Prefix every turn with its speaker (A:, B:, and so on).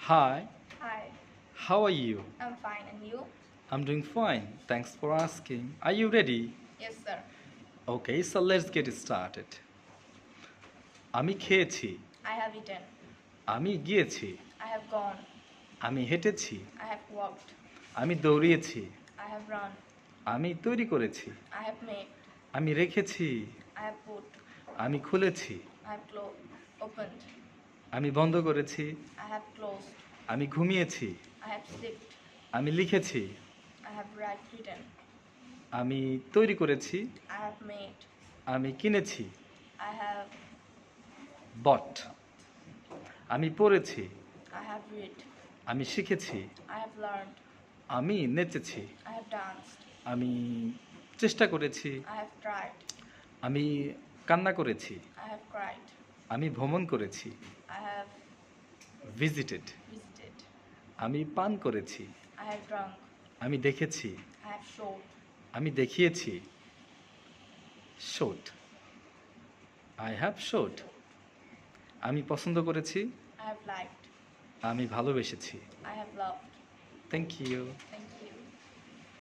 A: Hi,
B: Hi,
A: how are you?
B: I'm fine. And you?
A: I'm doing fine. Thanks for asking. Are you ready?
B: Yes, sir.
A: Okay, so let's get started. আমি খেয়েছি,
B: I have eaten.
A: আমি গিয়েছি,
B: I have gone.
A: আমি হেঁটেছি,
B: I have walked.
A: আমি দৌড়িয়েছি,
B: I have run.
A: আমি তৈরি করেছি,
B: I have made.
A: আমি রেখেছি,
B: I have put.
A: আমি খুলেছি,
B: I have opened.
A: আমি বন্ধ করেছি,
B: I have closed.
A: আমি ঘুমিয়েছি,
B: I have slept.
A: আমি লিখেছি,
B: I have written.
A: আমি তৈরি করেছি,
B: I have made.
A: আমি কিনেছি,
B: I have
A: বট, আমি পড়েছি,
B: I have read.
A: আমি শিখেছি,
B: I have learned.
A: আমি নেচেছি,
B: I have danced.
A: আমি চেষ্টা করেছি,
B: I have tried.
A: আমি কান্না করেছি,
B: I have cried.
A: আমি ভ্রমণ করেছি,
B: I have
A: ভিজিটেড,
B: visited.
A: আমি পান করেছি,
B: I have drunk.
A: আমি দেখেছি,
B: I have showed.
A: আমি দেখিয়েছি, শোড, আই হ্যাভ শোড, আমি পছন্দ করেছি,
B: I have liked.
A: আমি ভালোবেসেছি।
B: I have loved.
A: Thank you.
B: Thank you.